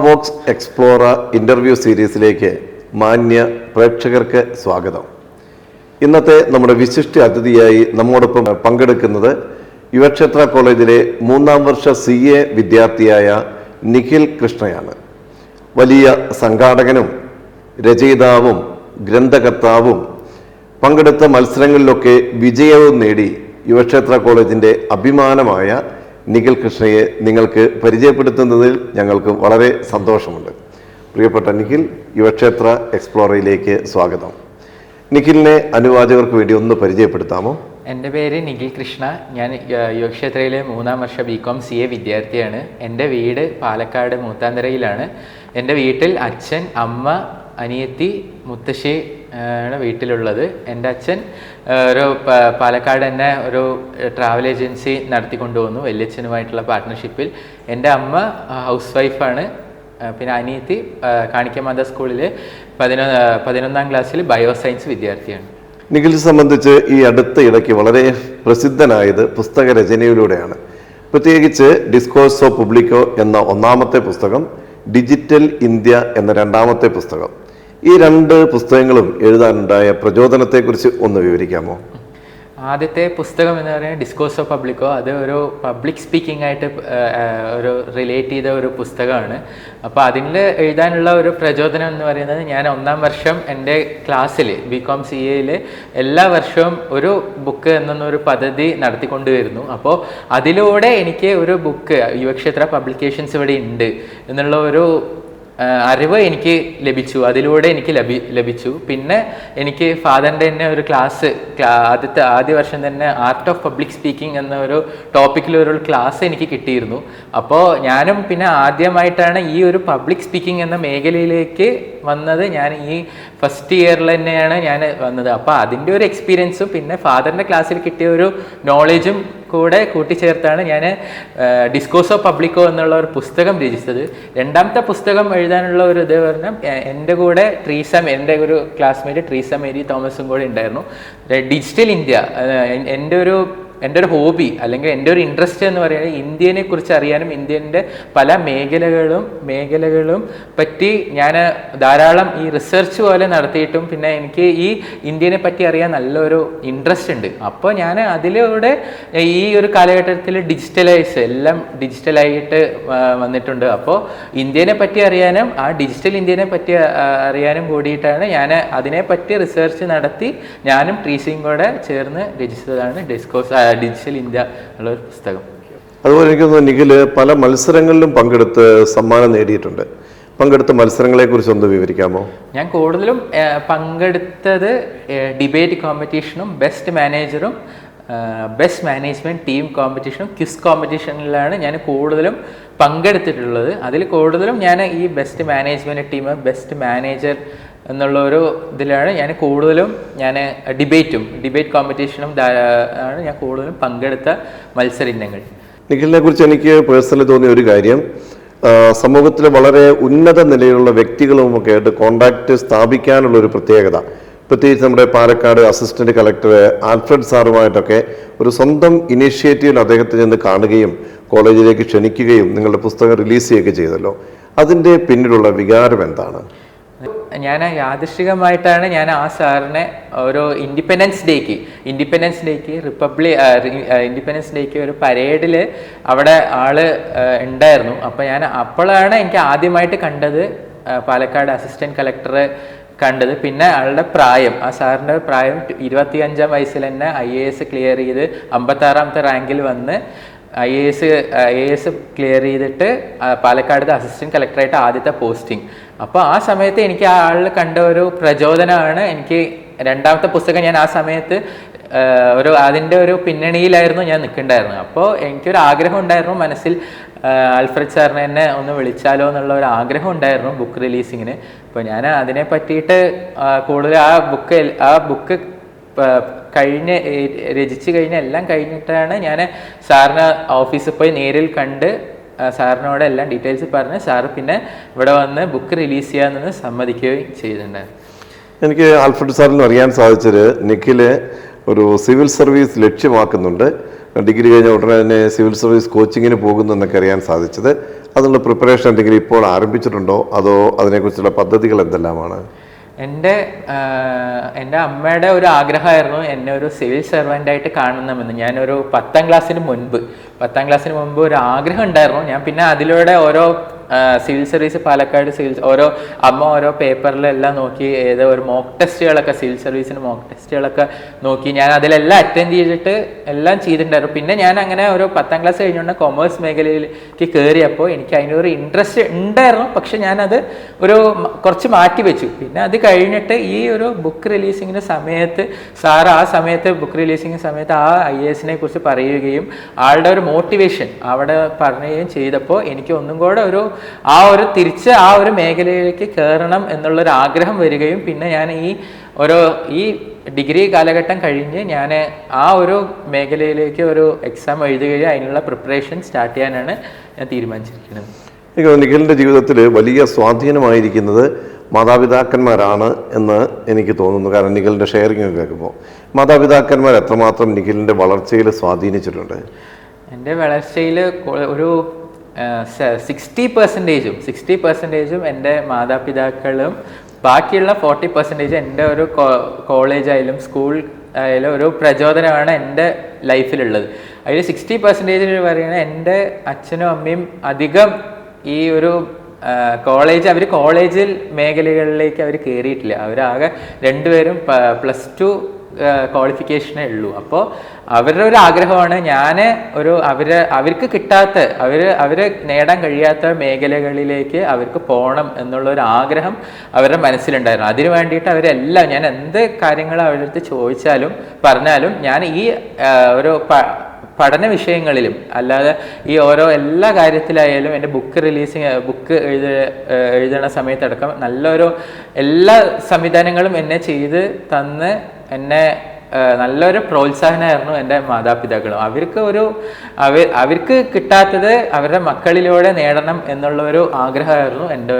Woakes എക്സ്പ്ലോറ interview സീരീസിലേക്ക് മാന്യ പ്രേക്ഷകർക്ക് സ്വാഗതം. ഇന്നത്തെ നമ്മുടെ വിശിഷ്ട അതിഥിയായി നമ്മോടൊപ്പം പങ്കെടുക്കുന്നത് യുവക്ഷേത്ര കോളേജിലെ 3ാം വർഷ CA വിദ്യാർത്ഥിയായ നിഖിൽ കൃഷ്ണയാണ്. വലിയ സംഘാടകനും രചയിതാവും ഗ്രന്ഥകർത്താവും പങ്കെടുത്ത മത്സരങ്ങളിലൊക്കെ വിജയവും നേടി യുവക്ഷേത്ര കോളേജിൻ്റെ അഭിമാനമായ നിഖിൽ കൃഷ്ണയെ നിങ്ങൾക്ക് പരിചയപ്പെടുത്തുന്നതിൽ ഞങ്ങൾക്ക് വളരെ സന്തോഷമുണ്ട്. പ്രിയപ്പെട്ട നിഖിൽ, യുവക്ഷേത്ര എക്സ്പ്ലോറയിലേക്ക് സ്വാഗതം. നിഖിലിനെ അനുവാചകർക്ക് വേണ്ടി ഒന്ന് പരിചയപ്പെടുത്താമോ? എൻ്റെ പേര് നിഖിൽ കൃഷ്ണ. ഞാൻ യുവക്ഷേത്രയിലെ 3ാം വർഷ BCom CA വിദ്യാർത്ഥിയാണ്. എൻ്റെ വീട് പാലക്കാട് മൂത്താന്തരയിലാണ്. എൻ്റെ വീട്ടിൽ അച്ഛൻ, അമ്മ, അനിയത്തി, മുത്തശ്ശി ആണ് വീട്ടിലുള്ളത്. എൻ്റെ അച്ഛൻ ഒരു പാലക്കാട് തന്നെ ഒരു ട്രാവൽ ഏജൻസി നടത്തിക്കൊണ്ടുപോകുന്നു വല്യച്ഛനുമായിട്ടുള്ള പാർട്ട്ണർഷിപ്പിൽ. എൻ്റെ അമ്മ ഹൗസ് വൈഫാണ്. പിന്നെ അനിയത്തി കാണിക്കമാത സ്കൂളിൽ 11ാം ക്ലാസ്സിൽ ബയോസയൻസ് വിദ്യാർത്ഥിയാണ്. നിഖിലിനെ സംബന്ധിച്ച് ഈ അടുത്ത ഇടയ്ക്ക് വളരെ പ്രസിദ്ധനായത് പുസ്തക രചനയിലൂടെയാണ്. പ്രത്യേകിച്ച് ഡിസ്കോഴ്സ് ഓഫ് പബ്ലിക്കോ എന്ന 1ാമത്തെ പുസ്തകം, ഡിജിറ്റൽ ഇന്ത്യ എന്ന 2ാമത്തെ പുസ്തകം. ഈ 2 പുസ്തകങ്ങളും എഴുതാനുണ്ടായ പ്രചോദനത്തെക്കുറിച്ച് ഒന്ന് വിവരിക്കാമോ? ആദ്യത്തെ പുസ്തകം എന്ന് പറയുന്നത് ഡിസ്കോഴ്സ് ഓഫ് പബ്ലിക്കോ. അത് ഒരു പബ്ലിക് സ്പീക്കിംഗ് ആയിട്ട് ഒരു റിലേറ്റ് ചെയ്ത ഒരു പുസ്തകമാണ്. അപ്പോൾ അതിൽ എഴുതാനുള്ള ഒരു പ്രചോദനം എന്ന് പറയുന്നത്, ഞാൻ 1ാം വർഷം എൻ്റെ ക്ലാസ്സിൽ BCom CAയിൽ എല്ലാ വർഷവും ഒരു ബുക്ക് എന്നൊരു പദ്ധതി നടത്തിക്കൊണ്ടുവരുന്നു. അപ്പോൾ അതിലൂടെ എനിക്ക് ഒരു ബുക്ക് യുവക്ഷേത്ര പബ്ലിക്കേഷൻസ് ഇവിടെ ഉണ്ട് എന്നുള്ള ഒരു അറിവ് എനിക്ക് ലഭിച്ചു. അതിലൂടെ എനിക്ക് ലഭിച്ചു. പിന്നെ എനിക്ക് ഫാദറിൻ്റെ തന്നെ ഒരു ക്ലാസ്, ആദ്യ വർഷം തന്നെ ആർട്ട് ഓഫ് പബ്ലിക് സ്പീക്കിംഗ് എന്ന ഒരു ടോപ്പിക്കിലൊരു ക്ലാസ് എനിക്ക് കിട്ടിയിരുന്നു. അപ്പോൾ ഞാനും പിന്നെ ആദ്യമായിട്ടാണ് ഈ ഒരു പബ്ലിക് സ്പീക്കിംഗ് എന്ന മേഖലയിലേക്ക് വന്നത്. ഞാൻ ഈ ഫസ്റ്റ് ഇയറിൽ തന്നെയാണ് ഞാൻ വന്നത്. അപ്പോൾ അതിൻ്റെ ഒരു എക്സ്പീരിയൻസും പിന്നെ ഫാദറിൻ്റെ ക്ലാസ്സിൽ കിട്ടിയ ഒരു നോളേജും കൂടെ കൂട്ടിച്ചേർത്താണ് ഞാൻ ഡിസ്കോഴ്സ് ഓഫ് പബ്ലിക്കോ എന്നുള്ള ഒരു പുസ്തകം രചിച്ചത്. 2ാമത്തെ പുസ്തകം എഴുതാനുള്ള ഒരു ഇത് പറഞ്ഞാൽ, എൻ്റെ കൂടെ എൻ്റെ ഒരു ക്ലാസ്മേറ്റ് ട്രീസ മേരി തോമസും കൂടെ ഉണ്ടായിരുന്നു. ഡിജിറ്റൽ ഇന്ത്യ എൻ്റെ ഒരു ഹോബി അല്ലെങ്കിൽ എൻ്റെ ഒരു ഇൻട്രസ്റ്റ് എന്ന് പറയുന്നത് ഇന്ത്യനെ കുറിച്ച് അറിയാനും ഇന്ത്യൻ്റെ പല മേഖലകളും പറ്റി ഞാൻ ധാരാളം ഈ റിസർച്ച് പോലെ നടത്തിയിട്ടും പിന്നെ എനിക്ക് ഈ ഇന്ത്യനെ പറ്റി അറിയാൻ നല്ലൊരു ഇൻട്രസ്റ്റ് ഉണ്ട്. അപ്പോൾ ഞാൻ അതിലൂടെ ഈ ഒരു കാലഘട്ടത്തിൽ എല്ലാം ഡിജിറ്റലായിട്ട് വന്നിട്ടുണ്ട്. അപ്പോൾ ഇന്ത്യനെ പറ്റി അറിയാനും ആ ഡിജിറ്റൽ ഇന്ത്യനെ പറ്റി അറിയാനും കൂടിയിട്ടാണ് ഞാൻ അതിനെപ്പറ്റി റിസർച്ച് നടത്തി ഞാനും ട്രീസയും കൂടെ ചേർന്ന് രചിച്ചതാണ് ഡിജിറ്റൽ ഇന്ത്യ ഉള്ള ഒരു പുസ്തകം. അതുപോലെ എനിക്ക് തോന്നുന്നു നിഖില് പല മത്സരങ്ങളിലും പങ്കെടുത്ത് സമ്മാനം നേടിയിട്ടുണ്ട്. പങ്കെടുത്ത മത്സരങ്ങളെ കുറിച്ച് ഒന്ന് വിവരിക്കാമോ? ഞാൻ കൂടുതലും പങ്കെടുത്തത് ഡിബേറ്റ് കോമ്പറ്റീഷനും ബെസ്റ്റ് മാനേജറും ബെസ്റ്റ് മാനേജ്മെൻറ്റ് ടീം കോമ്പറ്റീഷനും ക്വിസ് കോമ്പറ്റീഷനിലാണ് ഞാൻ കൂടുതലും പങ്കെടുത്തിട്ടുള്ളത്. അതിൽ കൂടുതലും ഞാൻ ഈ best management team, best manager എന്നുള്ള ഒരു ഇതിലാണ് ഞാൻ കൂടുതലും ഡിബേറ്റ് കോമ്പറ്റീഷനും ആണ് ഞാൻ കൂടുതലും പങ്കെടുത്ത മത്സര ഇനങ്ങൾ. നിഖിലിനെ കുറിച്ച് എനിക്ക് പേഴ്സണലി തോന്നിയ ഒരു കാര്യം, സമൂഹത്തിലെ വളരെ ഉന്നത നിലയിലുള്ള വ്യക്തികളുമൊക്കെ ആയിട്ട് കോണ്ടാക്ട് സ്ഥാപിക്കാനുള്ള ഒരു പ്രത്യേകത. പ്രത്യേകിച്ച് നമ്മുടെ പാലക്കാട് അസിസ്റ്റന്റ് കളക്ടർ ആൽഫ്രഡ് സാറുമായിട്ടൊക്കെ ഒരു സ്വന്തം ഇനീഷ്യേറ്റീവിൽ അദ്ദേഹത്തെ ചെന്ന് കാണുകയും കോളേജിലേക്ക് ക്ഷണിക്കുകയും നിങ്ങളുടെ പുസ്തകം റിലീസ് ചെയ്യുകയൊക്കെ ചെയ്തല്ലോ. അതിൻ്റെ പിന്നിലുള്ള വികാരം എന്താണ്? ഞാൻ യാദൃശ്ചികമായിട്ടാണ് ഞാൻ ആ സാറിനെ ഒരു ഇൻഡിപെൻഡൻസ് ഡേക്ക് ഒരു പരേഡിൽ അവിടെ ആള് ഉണ്ടായിരുന്നു. അപ്പോൾ അപ്പോഴാണ് എനിക്ക് ആദ്യമായിട്ട് കണ്ടത്, പാലക്കാട് അസിസ്റ്റന്റ് കളക്ടറെ കണ്ടത്. പിന്നെ ആ സാറിൻ്റെ പ്രായം 25ാം വയസ്സിൽ തന്നെ IAS ക്ലിയർ ചെയ്ത് 56ാമത്തെ റാങ്കിൽ വന്ന് IAS ക്ലിയർ ചെയ്തിട്ട് പാലക്കാട് അസിസ്റ്റന്റ് കളക്ടറായിട്ട് ആദ്യത്തെ പോസ്റ്റിംഗ്. അപ്പോൾ ആ സമയത്ത് എനിക്ക് ആ ആളിൽ കണ്ട ഒരു പ്രചോദനമാണ് എനിക്ക് 2ാമത്തെ പുസ്തകം ഞാൻ ആ സമയത്ത് അതിൻ്റെ ഒരു പിന്നണിയിലായിരുന്നു ഞാൻ നിൽക്കുന്നുണ്ടായിരുന്നത്. അപ്പോൾ എനിക്കൊരു ആഗ്രഹം ഉണ്ടായിരുന്നു മനസ്സിൽ, ആൽഫ്രഡ് സാറിനെ എന്നെ ഒന്ന് വിളിച്ചാലോ എന്നുള്ള ഒരു ആഗ്രഹം ഉണ്ടായിരുന്നു ബുക്ക് റിലീസിങ്ങിന്. അപ്പോൾ ഞാൻ അതിനെ പറ്റിയിട്ട് കൂടുതൽ ആ ബുക്ക് രചിച്ച് എല്ലാം കഴിഞ്ഞിട്ടാണ് ഞാൻ സാറിന് ഓഫീസിൽ പോയി നേരിൽ കണ്ട് സാറിനോട് എല്ലാം ഡീറ്റെയിൽസ് പറഞ്ഞ് സാറ് പിന്നെ ഇവിടെ വന്ന് ബുക്ക് റിലീസ് ചെയ്യാമെന്ന് സമ്മതിക്കുകയും ചെയ്തിട്ടുണ്ടായിരുന്നു. എനിക്ക് ആൽഫ്രഡ് സാറിന് അറിയാൻ സാധിച്ചത് നിഖില് ഒരു സിവിൽ സർവീസ് ലക്ഷ്യമാക്കുന്നുണ്ട്. ഡിഗ്രി കഴിഞ്ഞ ഉടനെ തന്നെ സിവിൽ സർവീസ് കോച്ചിങ്ങിന് പോകുന്നു എന്നൊക്കെ അറിയാൻ സാധിച്ചത്. അതിനുള്ള പ്രിപ്പറേഷൻ എന്തെങ്കിലും ഇപ്പോൾ ആരംഭിച്ചിട്ടുണ്ടോ, അതോ അതിനെക്കുറിച്ചുള്ള പദ്ധതികൾ എന്തെല്ലാമാണ്? എൻ്റെ അമ്മയുടെ ഒരു ആഗ്രഹമായിരുന്നു എന്നെ ഒരു സിവിൽ സർവൻ്റായിട്ട് കാണണമെന്ന്. ഞാനൊരു 10ാം ക്ലാസ്സിന് മുൻപ് ഒരു ആഗ്രഹം ഉണ്ടായിരുന്നു. ഞാൻ പിന്നെ അതിലൂടെ ഓരോ സിവിൽ സർവീസ് പാലക്കാട് അമ്മ ഓരോ പേപ്പറിലെല്ലാം നോക്കി ഏതോ ഒരു മോക്ക് ടെസ്റ്റുകളൊക്കെ സിവിൽ സർവീസിന് മോക്ക് ടെസ്റ്റുകളൊക്കെ നോക്കി ഞാൻ അതിലെല്ലാം അറ്റൻഡ് ചെയ്തിട്ട് എല്ലാം ചെയ്തിട്ടുണ്ടായിരുന്നു. പിന്നെ ഞാൻ അങ്ങനെ ഒരു 10ാം ക്ലാസ് കഴിഞ്ഞുകൊണ്ട് കൊമേഴ്സ് മേഖലയിലേക്ക് കയറിയപ്പോൾ എനിക്ക് അതിനൊരു ഇൻട്രസ്റ്റ് ഉണ്ടായിരുന്നു. പക്ഷെ ഞാനത് കുറച്ച് മാറ്റി വെച്ചു. പിന്നെ അത് കഴിഞ്ഞിട്ട് ഈ ഒരു ബുക്ക് റിലീസിങ്ങിൻ്റെ സമയത്ത് ആ സമയത്ത് ബുക്ക് റിലീസിങ് സമയത്ത് ആ IAS കുറിച്ച് പറയുകയും ആളുടെ ഒരു മോട്ടിവേഷൻ അവിടെ പറയുകയും ചെയ്തപ്പോൾ എനിക്ക് ഒന്നും കൂടെ തിരിച്ച് ആ ഒരു മേഖലയിലേക്ക് കയറണം എന്നുള്ളൊരു ആഗ്രഹം വരികയും പിന്നെ ഞാൻ ഈ ഡിഗ്രി കാലഘട്ടം കഴിഞ്ഞ് ഞാൻ ആ ഒരു മേഖലയിലേക്ക് ഒരു എക്സാം എഴുതുകയും അതിനുള്ള പ്രിപ്പറേഷൻ സ്റ്റാർട്ട് ചെയ്യാനാണ് ഞാൻ തീരുമാനിച്ചിരിക്കുന്നത്. നിഖിലിൻ്റെ ജീവിതത്തിൽ വലിയ സ്വാധീനമായിരിക്കുന്നത് മാതാപിതാക്കന്മാരാണ് എന്ന് എനിക്ക് തോന്നുന്നു. കാരണം നിഖിലിൻ്റെ ഷെയറിങ് കേൾക്കുമ്പോൾ മാതാപിതാക്കന്മാർ എത്രമാത്രം നിഖിലിൻ്റെ വളർച്ചയിൽ സ്വാധീനിച്ചിട്ടുണ്ട്? എൻ്റെ വളർച്ചയിൽ ഒരു 60% എൻ്റെ മാതാപിതാക്കളും ബാക്കിയുള്ള 40% എൻ്റെ ഒരു കോളേജായാലും സ്കൂൾ ആയാലും ഒരു പ്രചോദനമാണ് എൻ്റെ ലൈഫിലുള്ളത്. അതിൽ 60% പറയുന്നത് എൻ്റെ അച്ഛനും അമ്മയും അധികം ഈ ഒരു കോളേജിൽ മേഖലകളിലേക്ക് അവർ കയറിയിട്ടില്ല. അവരാകെ രണ്ടുപേരും +2 ക്വാളിഫിക്കേഷനേ ഉള്ളൂ. അപ്പോൾ അവരുടെ ഒരു ആഗ്രഹമാണ് അവർക്ക് കിട്ടാത്ത അവര് നേടാൻ കഴിയാത്ത മേഖലകളിലേക്ക് അവർക്ക് പോകണം എന്നുള്ളൊരു ആഗ്രഹം അവരുടെ മനസ്സിലുണ്ടായിരുന്നു. അതിനു വേണ്ടിയിട്ട് അവരെല്ലാം ഞാൻ എന്ത് കാര്യങ്ങൾ അവരുടെ അടുത്ത് ചോദിച്ചാലും പറഞ്ഞാലും ഞാൻ ഈ ഒരു പഠന വിഷയങ്ങളിലും അല്ലാതെ ഈ എല്ലാ കാര്യത്തിലായാലും എൻ്റെ ബുക്ക് എഴുതണ സമയത്തടക്കം എല്ലാ സംവിധാനങ്ങളും എന്നെ ചെയ്ത് തന്ന് എന്നെ നല്ലൊരു പ്രോത്സാഹനമായിരുന്നു എൻ്റെ മാതാപിതാക്കളും. അവർക്ക് കിട്ടാത്തത് അവരുടെ മക്കളിലൂടെ നേടണം എന്നുള്ളൊരു ആഗ്രഹമായിരുന്നു എൻ്റെ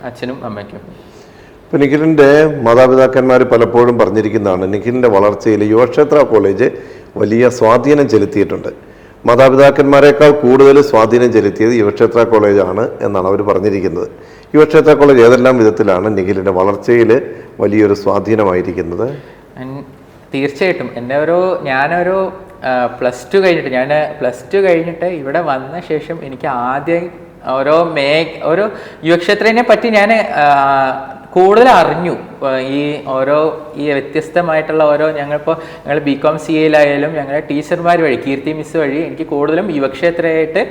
അച്ഛനും അമ്മയ്ക്കും. ഇപ്പം നിഖിലിൻ്റെ മാതാപിതാക്കന്മാർ പലപ്പോഴും പറഞ്ഞിരിക്കുന്നതാണ് നിഖിലിൻ്റെ വളർച്ചയിൽ യുവക്ഷേത്ര കോളേജ് വലിയ സ്വാധീനം ചെലുത്തിയിട്ടുണ്ട്. മാതാപിതാക്കന്മാരെക്കാൾ കൂടുതൽ സ്വാധീനം ചെലുത്തിയത് യുവക്ഷേത്ര കോളേജാണ് എന്നാണ് അവർ പറഞ്ഞിരിക്കുന്നത്. യുവക്ഷേത്ര കോളേജ് ഏതെല്ലാം വിധത്തിലാണ് നിഖിലിൻ്റെ വളർച്ചയിൽ വലിയൊരു സ്വാധീനമായിരിക്കുന്നത്? തീർച്ചയായിട്ടും ഞാനൊരു +2 കഴിഞ്ഞിട്ട് ഇവിടെ വന്ന ശേഷം എനിക്ക് ആദ്യം യുവക്ഷേത്രനെ പറ്റി ഞാൻ കൂടുതൽ അറിഞ്ഞു. ഈ വ്യത്യസ്തമായിട്ടുള്ള ഞങ്ങൾ BCom CAയിലായാലും ഞങ്ങളുടെ ടീച്ചർമാർ വഴി കീർത്തി മിസ് വഴി എനിക്ക് കൂടുതലും യുവക്ഷേത്രമായിട്ട്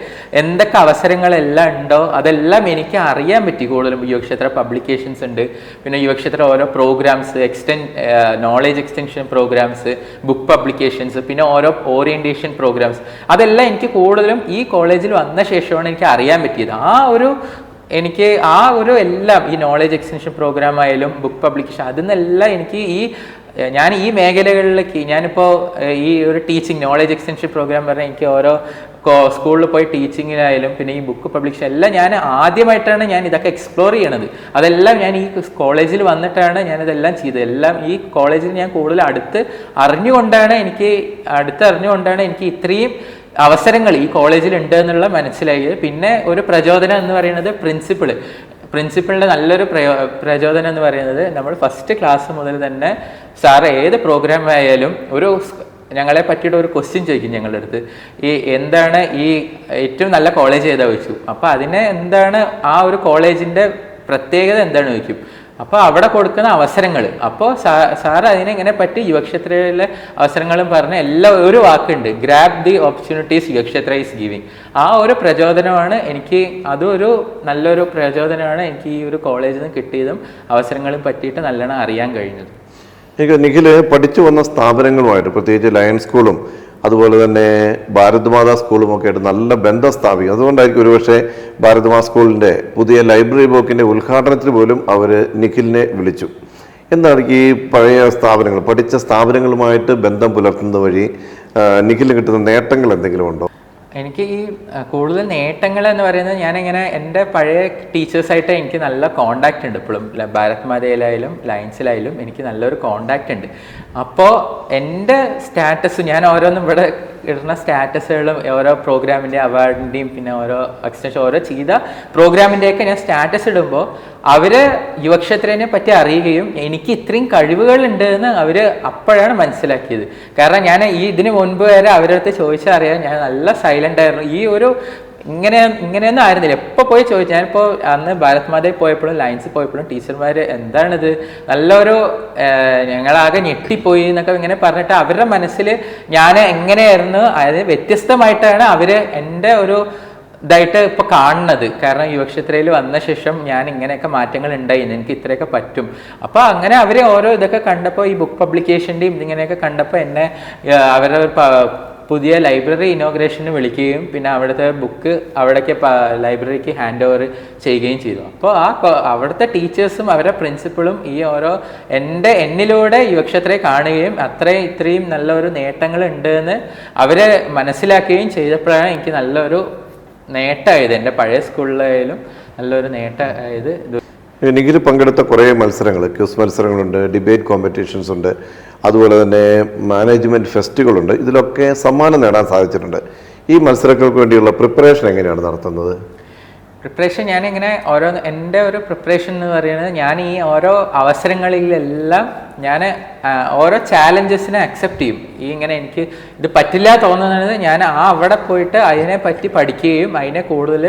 എന്തൊക്കെ അവസരങ്ങളെല്ലാം ഉണ്ടോ അതെല്ലാം എനിക്ക് അറിയാൻ പറ്റി. കൂടുതലും യുവക്ഷേത്ര പബ്ലിക്കേഷൻസ് ഉണ്ട്, പിന്നെ യുവക്ഷേത്ര ഓരോ programmes, knowledge extension programmes, book publications, പിന്നെ ഓരോ ഓറിയന്റേഷൻ പ്രോഗ്രാംസ്, അതെല്ലാം എനിക്ക് കൂടുതലും ഈ കോളേജിൽ വന്ന ശേഷമാണ് എനിക്ക് അറിയാൻ പറ്റിയത്. എല്ലാം ഈ നോളേജ് എക്സ്റ്റൻഷൻ പ്രോഗ്രാം ആയാലും ബുക്ക് പബ്ലിക്കേഷൻ അതിന്നെല്ലാം എനിക്ക് ഞാൻ ഈ മേഖലകളിലേക്ക് ഞാനിപ്പോൾ ഈ ഒരു നോളേജ് എക്സ്റ്റൻഷൻ പ്രോഗ്രാം പറഞ്ഞാൽ എനിക്ക് ഓരോ സ്കൂളിൽ പോയി ടീച്ചിങ്ങിനായാലും പിന്നെ ഈ ബുക്ക് പബ്ലിക്കേഷൻ എല്ലാം ഞാൻ ആദ്യമായിട്ടാണ് ഞാൻ ഇതൊക്കെ എക്സ്പ്ലോർ ചെയ്യണത്. അതെല്ലാം ഞാൻ ഈ കോളേജിൽ വന്നിട്ടാണ് ഞാനിതെല്ലാം ചെയ്തത്. എല്ലാം ഈ കോളേജിൽ ഞാൻ കൂടുതൽ അറിഞ്ഞുകൊണ്ടാണ് എനിക്ക് ഇത്രയും അവസരങ്ങൾ ഈ കോളേജിൽ ഉണ്ട് എന്നുള്ള മനസ്സിലായി. പിന്നെ ഒരു പ്രചോദനം എന്ന് പറയുന്നത് പ്രിൻസിപ്പളിൻ്റെ നല്ലൊരു പ്രചോദനം എന്ന് പറയുന്നത് നമ്മൾ ഫസ്റ്റ് ക്ലാസ് മുതൽ തന്നെ സാറ് ഏത് പ്രോഗ്രാം ആയാലും ഞങ്ങളെ പറ്റിയിട്ട് ഒരു ക്വസ്റ്റ്യൻ ചോദിക്കും ഞങ്ങളുടെ അടുത്ത്. എന്താണ് ഏറ്റവും നല്ല കോളേജ് ഏതാ ചോദിച്ചു. അപ്പോൾ എന്താണ് ആ ഒരു കോളേജിൻ്റെ പ്രത്യേകത എന്താണ് ചോദിക്കും. അപ്പോൾ അവിടെ കൊടുക്കുന്ന അവസരങ്ങൾ, അപ്പോൾ സാറ് അതിനെ പറ്റി യുവക്ഷേത്രയിലെ അവസരങ്ങളും പറഞ്ഞ് ഒരു വാക്കുണ്ട്, grab the opportunities Yuvakshetra is giving. ആ ഒരു പ്രചോദനമാണ് എനിക്ക്, നല്ലൊരു പ്രചോദനമാണ് എനിക്ക് ഈ ഒരു കോളേജിൽ നിന്ന് കിട്ടിയതും അവസരങ്ങളും പറ്റിയിട്ട് നല്ലോണം അറിയാൻ കഴിഞ്ഞത്. നിഖിൽ പഠിച്ചു വന്ന സ്ഥാപനങ്ങളുമായിട്ട് പ്രത്യേകിച്ച് ലയൺ സ്കൂളും അതുപോലെ തന്നെ ഭാരത്മാതാ സ്കൂളും ഒക്കെ ആയിട്ട് നല്ല ബന്ധം സ്ഥാപിക്കും. അതുകൊണ്ടായിരിക്കും ഒരുപക്ഷെ ഭാരത്മാതാ സ്കൂളിൻ്റെ പുതിയ ലൈബ്രറി ബുക്കിൻ്റെ ഉദ്ഘാടനത്തിന് പോലും അവർ നിഖിലിനെ വിളിച്ചു. എന്താണ് ഈ പഴയ പഠിച്ച സ്ഥാപനങ്ങളുമായിട്ട് ബന്ധം പുലർത്തുന്നത് വഴി നിഖിലിന് കിട്ടുന്ന നേട്ടങ്ങൾ എന്തെങ്കിലും ഉണ്ടോ? എനിക്ക് ഈ കൂടുതൽ നേട്ടങ്ങൾ എന്ന് പറയുന്നത് ഞാനിങ്ങനെ എൻ്റെ പഴയ ടീച്ചേഴ്സായിട്ട് എനിക്ക് നല്ല കോണ്ടാക്റ്റ് ഉണ്ട് ഇപ്പോഴും. ഭാരത് മാതയിലായാലും ലയൻസിലായാലും എനിക്ക് നല്ലൊരു കോണ്ടാക്റ്റ് ഉണ്ട്. അപ്പോൾ എൻ്റെ സ്റ്റാറ്റസ് ഞാൻ ഓരോന്നും ഇവിടെ ഇടുന്ന സ്റ്റാറ്റസുകളും ഓരോ പ്രോഗ്രാമിൻ്റെ അവാർഡിൻ്റെയും പിന്നെ ഓരോ എക്സ്റ്റൻഷൻ ഓരോ ചെയ്ത പ്രോഗ്രാമിൻ്റെയൊക്കെ ഞാൻ സ്റ്റാറ്റസ് ഇടുമ്പോൾ അവർ യുവക്ഷേത്രനെ പറ്റി അറിയുകയും എനിക്ക് ഇത്രയും കഴിവുകളുണ്ട് എന്ന് അവർ അപ്പോഴാണ് മനസ്സിലാക്കിയത്. കാരണം ഞാൻ ഇതിന് മുൻപ് വരെ അവരുടെ അടുത്ത് ചോദിച്ചറിയാൻ ഞാൻ നല്ല സൈലൻ്റ് ആയിരുന്നു. ഈ ഒരു ഇങ്ങനെയൊന്നും ആയിരുന്നില്ല. എപ്പോൾ പോയി ചോദിച്ചു, ഞാനിപ്പോൾ അന്ന് ഭാരത് മാതയിൽ പോയപ്പോഴും ലയൻസിൽ പോയപ്പോഴും ടീച്ചർമാർ എന്താണിത് നല്ലൊരു ഞങ്ങളാകെ ഞെട്ടിപ്പോയി എന്നൊക്കെ ഇങ്ങനെ പറഞ്ഞിട്ട് അവരുടെ മനസ്സിൽ ഞാൻ എങ്ങനെയായിരുന്നു, അതായത് വ്യത്യസ്തമായിട്ടാണ് അവർ എൻ്റെ ഒരു ഇതായിട്ട് ഇപ്പോൾ കാണുന്നത്. കാരണം യുവക്ഷേത്രയിൽ വന്ന ശേഷം ഞാൻ ഇങ്ങനെയൊക്കെ മാറ്റങ്ങൾ ഉണ്ടായി, എനിക്ക് ഇത്രയൊക്കെ പറ്റും. അപ്പോൾ അങ്ങനെ അവർ ഓരോ ഇതൊക്കെ കണ്ടപ്പോൾ ഈ ബുക്ക് പബ്ലിക്കേഷൻ്റെയും ഇങ്ങനെയൊക്കെ കണ്ടപ്പോൾ എന്നെ അവരുടെ പുതിയ ലൈബ്രറി ഇനോഗ്രേഷന് വിളിക്കുകയും പിന്നെ അവിടുത്തെ ബുക്ക് അവിടേക്ക് ലൈബ്രറിക്ക് ഹാൻഡ് ഓവർ ചെയ്യുകയും ചെയ്തു. അപ്പോൾ അവിടുത്തെ ടീച്ചേഴ്സും അവരുടെ പ്രിൻസിപ്പളും ഈ ഓരോ എന്നിലൂടെ യുവക്ഷേത്രയെ കാണുകയും ഇത്രയും നല്ലൊരു നേട്ടങ്ങൾ ഉണ്ട് എന്ന് അവരെ മനസ്സിലാക്കുകയും ചെയ്തപ്പോഴാണ് എനിക്ക് നല്ലൊരു നേട്ടമായത്. എൻ്റെ പഴയ സ്കൂളിലായാലും നല്ലൊരു നേട്ടമായത്. നിഖിൽ പങ്കെടുത്ത കുറേ മത്സരങ്ങൾ, ക്യൂസ് മത്സരങ്ങളുണ്ട്, ഡിബേറ്റ് കോമ്പറ്റീഷൻസ് ഉണ്ട്, അതുപോലെ തന്നെ മാനേജ്മെൻറ്റ് ഫെസ്റ്റുകളുണ്ട്. ഇതിലൊക്കെ സമ്മാനം നേടാൻ സാധിച്ചിട്ടുണ്ട്. ഈ മത്സരങ്ങൾക്ക് വേണ്ടിയുള്ള പ്രിപ്പറേഷൻ എങ്ങനെയാണ് നടത്തുന്നത്? പ്രിപ്പറേഷൻ ഞാനിങ്ങനെ എൻ്റെ ഒരു പ്രിപ്പറേഷൻ എന്ന് പറയുന്നത് ഞാൻ ഈ ഓരോ അവസരങ്ങളിലെല്ലാം ഞാൻ ഓരോ ചാലഞ്ചസിനെ അക്സെപ്റ്റ് ചെയ്യും. ഇങ്ങനെ എനിക്ക് ഇത് പറ്റില്ല തോന്നുന്നത് ഞാൻ അവിടെ പോയിട്ട് അതിനെപ്പറ്റി പഠിക്കുകയും അതിനെ കൂടുതൽ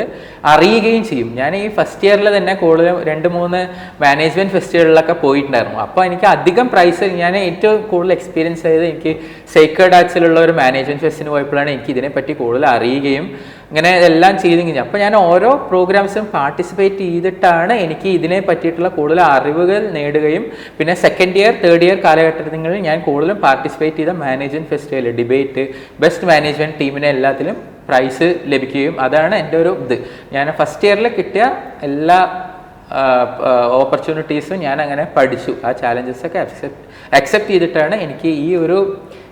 അറിയുകയും ചെയ്യും. ഞാൻ ഈ ഫസ്റ്റ് ഇയറിൽ തന്നെ കൂടുതലും 2-3 മാനേജ്മെൻറ്റ് ഫെസ്റ്റുകളിലൊക്കെ പോയിട്ടുണ്ടായിരുന്നു. അപ്പോൾ എനിക്ക് അധികം പ്രൈസ് ഞാൻ ഏറ്റവും കൂടുതൽ എക്സ്പീരിയൻസ് ചെയ്ത് എനിക്ക് സേക്രഡ് ആർട്സിലുള്ള ഒരു മാനേജ്മെൻറ്റ് ഫെസ്റ്റിന് പോയപ്പോഴാണ് എനിക്ക് ഇതിനെപ്പറ്റി കൂടുതൽ അറിയുകയും ഇങ്ങനെ എല്ലാം ചെയ്ത് കഴിഞ്ഞാൽ. അപ്പോൾ ഞാൻ ഓരോ പ്രോഗ്രാംസും പാർട്ടിസിപ്പേറ്റ് ചെയ്തിട്ടാണ് എനിക്ക് ഇതിനെ പറ്റിയിട്ടുള്ള കൂടുതൽ അറിവുകൾ നേടുകയും പിന്നെ സെക്കൻഡ് ഇയർ തേർഡ് ഇയർ കാലഘട്ടങ്ങളിൽ ഞാൻ കൂടുതലും പാർട്ടിസിപ്പേറ്റ് ചെയ്ത management festival, debate, best management ടീമിനെ എല്ലാത്തിലും പ്രൈസ് ലഭിക്കുകയും അതാണ് എൻ്റെ ഒരു ഇത്. ഞാൻ ഫസ്റ്റ് ഇയറിൽ കിട്ടിയ എല്ലാ ഓപ്പർച്യൂണിറ്റീസും ഞാൻ അങ്ങനെ പഠിച്ചു. ആ ചാലഞ്ചസൊക്കെ അക്സെപ്റ്റ് ചെയ്തിട്ടാണ് എനിക്ക് ഈ ഒരു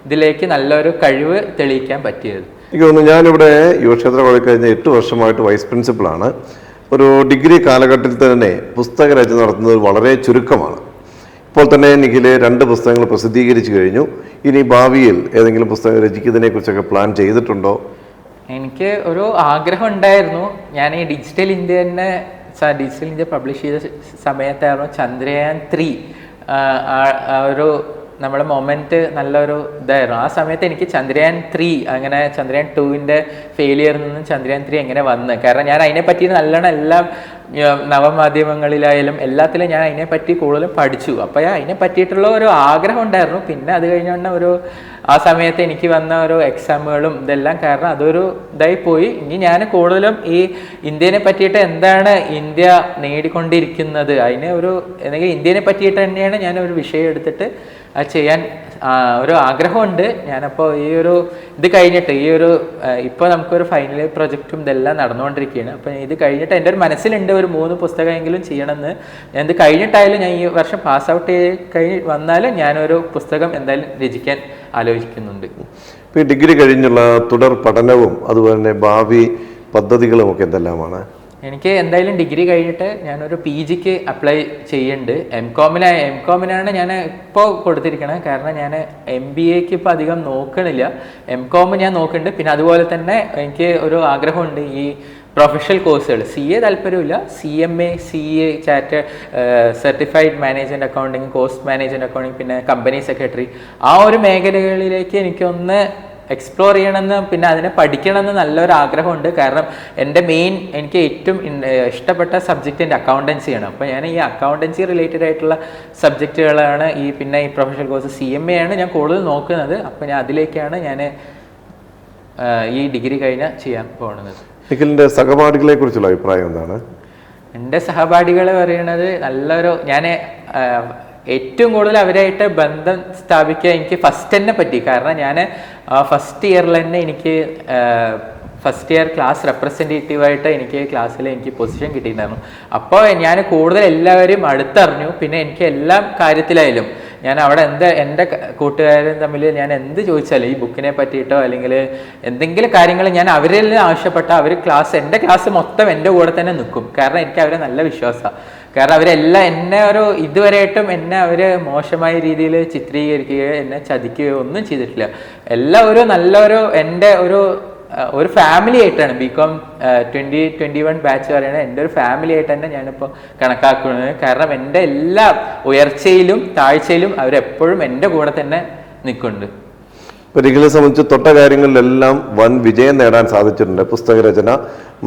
ഇതിലേക്ക് നല്ലൊരു കഴിവ് തെളിയിക്കാൻ പറ്റിയത്. എനിക്ക് തോന്നുന്നു ഞാനിവിടെ യുവക്ഷേത്ര കോളേജ് കഴിഞ്ഞ 8 വർഷമായിട്ട് വൈസ് പ്രിൻസിപ്പളാണ്. ഒരു ഡിഗ്രി കാലഘട്ടത്തിൽ തന്നെ പുസ്തക രചന നടത്തുന്നത് വളരെ ചുരുക്കമാണ്. ഇപ്പോൾ തന്നെ നിഖിൽ 2 പുസ്തകങ്ങൾ പ്രസിദ്ധീകരിച്ചു കഴിഞ്ഞു. ഇനി ഭാവിയിൽ ഏതെങ്കിലും പുസ്തകം രചിക്കുന്നതിനെ കുറിച്ചൊക്കെ പ്ലാൻ ചെയ്തിട്ടുണ്ടോ? എനിക്ക് ഒരു ആഗ്രഹം ഉണ്ടായിരുന്നു. ഞാൻ ഈ ഡിജിറ്റൽ ഇന്ത്യ പബ്ലിഷ് ചെയ്ത സമയത്തായിരുന്നു ചന്ദ്രയാൻ 3 ഒരു നമ്മുടെ മൊമെൻറ്റ് നല്ലൊരു ഇതായിരുന്നു. ആ സമയത്ത് എനിക്ക് ചന്ദ്രയാൻ 3 അങ്ങനെ ചന്ദ്രയാൻ 2-ൻ്റെ ഫെയിലിയറിൽ നിന്നും ചന്ദ്രയാൻ 3 എങ്ങനെ വന്ന്, കാരണം ഞാൻ അതിനെപ്പറ്റി നല്ലോണം എല്ലാം നവമാധ്യമങ്ങളിലായാലും എല്ലാത്തിലും ഞാൻ അതിനെപ്പറ്റി കൂടുതലും പഠിച്ചു. അപ്പോൾ അതിനെ പറ്റിയിട്ടുള്ള ഒരു ആഗ്രഹം ഉണ്ടായിരുന്നു. പിന്നെ അത് കഴിഞ്ഞുകൊണ്ട് ആ സമയത്ത് എനിക്ക് വന്ന ഒരു എക്സാമുകളും ഇതെല്ലാം കാരണം അതൊരു ഇതായി പോയി. ഇനി ഞാൻ കൂടുതലും ഈ ഇന്ത്യനെ പറ്റിയിട്ട് എന്താണ് ഇന്ത്യ നേടിക്കൊണ്ടിരിക്കുന്നത് അതിനെ അല്ലെങ്കിൽ ഇന്ത്യനെ പറ്റിയിട്ട് തന്നെയാണ് ഞാൻ ഒരു വിഷയം എടുത്തിട്ട് അത് ചെയ്യാൻ ഒരു ആഗ്രഹമുണ്ട്. ഞാനപ്പോൾ ഇത് കഴിഞ്ഞിട്ട് ഇപ്പോൾ നമുക്കൊരു ഫൈനൽ പ്രൊജക്റ്റും ഇതെല്ലാം നടന്നുകൊണ്ടിരിക്കുകയാണ്. അപ്പോൾ ഇത് കഴിഞ്ഞിട്ട് എൻ്റെ ഒരു മനസ്സിലുണ്ട് ഒരു 3 പുസ്തകമെങ്കിലും ചെയ്യണമെന്ന്. ഞാൻ ഇത് കഴിഞ്ഞിട്ടായാലും ഞാൻ ഈ വർഷം പാസ് ഔട്ട് വന്നാലും ഞാനൊരു പുസ്തകം എന്തായാലും രചിക്കാൻ ആലോചിക്കുന്നുണ്ട്. ഇപ്പോൾ ഈ ഡിഗ്രി കഴിഞ്ഞുള്ള തുടർ പഠനവും അതുപോലെ തന്നെ ഭാവി പദ്ധതികളും ഒക്കെ എന്തെല്ലാമാണ്? എനിക്ക് എന്തായാലും ഡിഗ്രി കഴിഞ്ഞിട്ട് ഞാനൊരു PGക്ക് അപ്ലൈ ചെയ്യുന്നുണ്ട്. എംകോമിനാണ് ഞാൻ ഇപ്പോൾ കൊടുത്തിരിക്കണത്. കാരണം ഞാൻ MBAക്ക് ഇപ്പോൾ അധികം നോക്കണില്ല, MCOM ഞാൻ നോക്കുന്നുണ്ട്. പിന്നെ അതുപോലെ തന്നെ എനിക്ക് ഒരു ആഗ്രഹമുണ്ട് ഈ പ്രൊഫഷണൽ കോഴ്സുകൾ, CA താല്പര്യമില്ല, CMA, CA, certified management accounting, cost management accounting, പിന്നെ കമ്പനി സെക്രട്ടറി, ആ ഒരു മേഖലകളിലേക്ക് എനിക്കൊന്ന് എക്സ്പ്ലോർ ചെയ്യണമെന്ന് പിന്നെ അതിനെ പഠിക്കണമെന്ന് നല്ലൊരു ആഗ്രഹമുണ്ട്. കാരണം എനിക്ക് ഏറ്റവും ഇഷ്ടപ്പെട്ട സബ്ജക്റ്റ് എൻ്റെ അക്കൗണ്ടൻസിയാണ്. അപ്പോൾ ഞാൻ ഈ അക്കൗണ്ടൻസി റിലേറ്റഡ് ആയിട്ടുള്ള സബ്ജക്റ്റുകളാണ് പിന്നെ ഈ പ്രൊഫഷണൽ കോഴ്സ് CMA ആണ് ഞാൻ കൂടുതൽ നോക്കുന്നത്. അപ്പോൾ ഞാൻ അതിലേക്കാണ് ഞാൻ ഈ ഡിഗ്രി കഴിഞ്ഞാൽ ചെയ്യാൻ പോകുന്നത്. നിഖിലിൻ്റെ സഹപാഠികളെ കുറിച്ചുള്ള അഭിപ്രായം എന്താണ്? എൻ്റെ സഹപാഠികൾ പറയുന്നത് ഞാൻ ഏറ്റവും കൂടുതൽ അവരായിട്ട് ബന്ധം സ്ഥാപിക്കാൻ എനിക്ക് ഫസ്റ്റ് തന്നെ പറ്റി. കാരണം ഞാൻ ഫസ്റ്റ് ഇയറിൽ തന്നെ എനിക്ക് ഫസ്റ്റ് ഇയർ ക്ലാസ് റെപ്രസെൻറ്റേറ്റീവായിട്ട് എനിക്ക് ക്ലാസ്സിൽ പൊസിഷൻ കിട്ടിയിട്ടുണ്ടായിരുന്നു. അപ്പോൾ ഞാൻ കൂടുതൽ എല്ലാവരെയും അടുത്തറിഞ്ഞു. പിന്നെ എനിക്ക് എല്ലാ കാര്യത്തിലായാലും ഞാൻ അവിടെ എൻ്റെ കൂട്ടുകാരും തമ്മിൽ ഞാൻ എന്ത് ചോദിച്ചാലും ഈ ബുക്കിനെ പറ്റിയിട്ടോ അല്ലെങ്കിൽ എന്തെങ്കിലും കാര്യങ്ങൾ ഞാൻ അവരിൽ ആവശ്യപ്പെട്ട അവർ എൻ്റെ ക്ലാസ് മൊത്തം എൻ്റെ കൂടെ തന്നെ നിൽക്കും. കാരണം എനിക്ക് അവരെ നല്ല വിശ്വാസമാണ്. കാരണം അവരെല്ലാം എന്നെ ഇതുവരെയായിട്ടും എന്നെ അവർ മോശമായ രീതിയിൽ ചിത്രീകരിക്കുകയോ എന്നെ ചതിക്കുകയോ ഒന്നും ചെയ്തിട്ടില്ല. എല്ലാം എൻ്റെ ഒരു ഫാമിലി ആയിട്ടാണ് BCom 2021 ബാച്ച് പറയുന്നത് എൻ്റെ ഒരു ഫാമിലി ആയിട്ട് തന്നെ ഞാനിപ്പോൾ കണക്കാക്കുന്നത്. കാരണം എൻ്റെ എല്ലാ ഉയർച്ചയിലും താഴ്ചയിലും അവരെപ്പോഴും എൻ്റെ കൂടെ തന്നെ നിൽക്കുന്നുണ്ട്. നിഖിലിനെ സംബന്ധിച്ച് തൊട്ട കാര്യങ്ങളിലെല്ലാം വൻ വിജയം നേടാൻ സാധിച്ചിട്ടുണ്ട്. പുസ്തകരചന,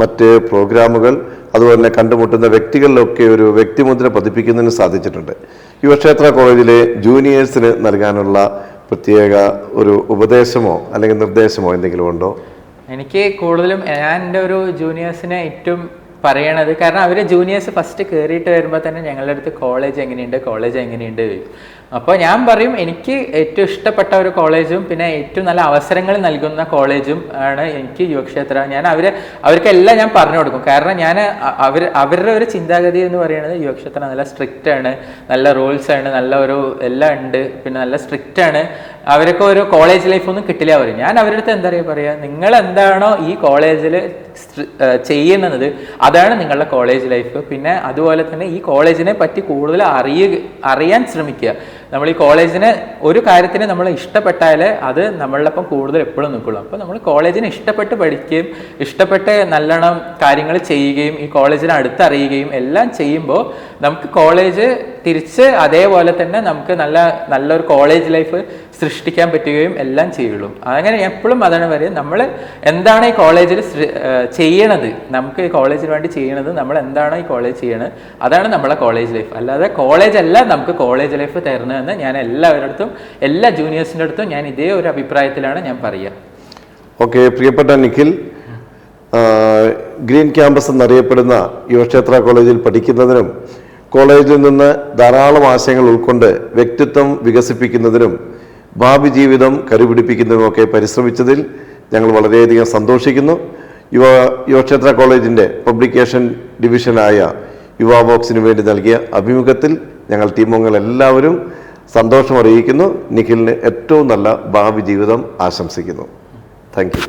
മറ്റ് പ്രോഗ്രാമുകൾ, അതുപോലെ തന്നെ കണ്ടുമുട്ടുന്ന വ്യക്തികളിലൊക്കെ ഒരു വ്യക്തിമുദ്ര പതിപ്പിക്കുന്നതിന് സാധിച്ചിട്ടുണ്ട്. യുവക്ഷേത്ര കോളേജിലെ ജൂനിയേഴ്സിന് നൽകാനുള്ള പ്രത്യേക ഒരു ഉപദേശമോ അല്ലെങ്കിൽ നിർദ്ദേശമോ എന്തെങ്കിലും ഉണ്ടോ? എനിക്ക് കൂടുതലും ഞാൻ എൻ്റെ ഒരു ജൂനിയേഴ്സിനെ ഏറ്റവും പറയണത്, കാരണം അവർ ജൂനിയേഴ്സ് ഫസ്റ്റ് കയറിയിട്ട് വരുമ്പോൾ തന്നെ ഞങ്ങളുടെ അടുത്ത് കോളേജ് എങ്ങനെയുണ്ട് അപ്പോൾ ഞാൻ പറയും എനിക്ക് ഏറ്റവും ഇഷ്ടപ്പെട്ട ഒരു കോളേജും പിന്നെ ഏറ്റവും നല്ല അവസരങ്ങൾ നൽകുന്ന കോളേജും ആണ് എനിക്ക് യുവക്ഷേത്ര. ഞാൻ അവർക്കെല്ലാം ഞാൻ പറഞ്ഞു കൊടുക്കും. കാരണം ഞാൻ അവരുടെ ഒരു ചിന്താഗതി എന്ന് പറയുന്നത് യുവക്ഷേത്ര നല്ല സ്ട്രിക്റ്റ് ആണ്, നല്ല റൂൾസ് ആണ്, നല്ല ഒരു എല്ലാം ഉണ്ട്, പിന്നെ നല്ല സ്ട്രിക്റ്റ് ആണ്. അവരൊക്കെ ഒരു കോളേജ് ലൈഫ് ഒന്നും കിട്ടില്ല പറയും. ഞാൻ അവരുടെ അടുത്ത് എന്താ പറയുക, നിങ്ങൾ എന്താണോ ഈ കോളേജിൽ ചെയ്യുന്നത് അതാണ് നിങ്ങളുടെ കോളേജ് ലൈഫ്. പിന്നെ അതുപോലെ തന്നെ ഈ കോളേജിനെ പറ്റി കൂടുതൽ അറിയാൻ ശ്രമിക്കുക. നമ്മൾ ഈ കോളേജിനെ ഒരു കാര്യത്തിന് നമ്മൾ ഇഷ്ടപ്പെട്ടാൽ അത് നമ്മളിപ്പം കൂടുതൽ എപ്പോഴും നിൽക്കുള്ളൂ. അപ്പോൾ നമ്മൾ കോളേജിനെ ഇഷ്ടപ്പെട്ട് പഠിക്കുകയും ഇഷ്ടപ്പെട്ട് നല്ലോണം കാര്യങ്ങൾ ചെയ്യുകയും ഈ കോളേജിനെ അടുത്തറിയുകയും എല്ലാം ചെയ്യുമ്പോൾ നമുക്ക് കോളേജ് തിരിച്ച് അതേപോലെ തന്നെ നമുക്ക് നല്ലൊരു കോളേജ് ലൈഫ് സൃഷ്ടിക്കാൻ പറ്റുകയും എല്ലാം ചെയ്യുള്ളൂ. അങ്ങനെ എപ്പോഴും അതാണ് പറയുക, നമ്മൾ എന്താണ് ഈ കോളേജിൽ ചെയ്യണത്, നമുക്ക് ഈ കോളേജിന് വേണ്ടി ചെയ്യണത്, നമ്മൾ എന്താണോ ഈ കോളേജ് ചെയ്യണത് അതാണ് നമ്മളെ കോളേജ് ലൈഫ്. അല്ലാതെ കോളേജ് അല്ല നമുക്ക് കോളേജ് ലൈഫ് തരുന്നതെന്ന് ഞാൻ എല്ലാവരുടെ അടുത്തും എല്ലാ ജൂനിയേഴ്സിൻ്റെ അടുത്തും ഞാൻ ഇതേ ഒരു അഭിപ്രായത്തിലാണ് ഞാൻ പറയുക. ഓക്കെ, പ്രിയപ്പെട്ട നിഖിൽ, ഗ്രീൻ ക്യാമ്പസ് എന്നറിയപ്പെടുന്ന യുവക്ഷേത്ര കോളേജിൽ പഠിക്കുന്നതിനും കോളേജിൽ നിന്ന് ധാരാളം ആശയങ്ങൾ ഉൾക്കൊണ്ട് വ്യക്തിത്വം വികസിപ്പിക്കുന്നതിനും ഭാവി ജീവിതം കരുപിടിപ്പിക്കുന്നതിനുമൊക്കെ പരിശ്രമിച്ചതിൽ ഞങ്ങൾ വളരെയധികം സന്തോഷിക്കുന്നു. യുവക്ഷേത്ര കോളേജിൻ്റെ പബ്ലിക്കേഷൻ ഡിവിഷനായ യുവാബോക്സിന് വേണ്ടി നൽകിയ അഭിമുഖത്തിൽ ഞങ്ങൾ ടീമംഗങ്ങൾ എല്ലാവരും സന്തോഷം അറിയിക്കുന്നു. നിഖിലിന് ഏറ്റവും നല്ല ഭാവി ജീവിതം ആശംസിക്കുന്നു. Thank you.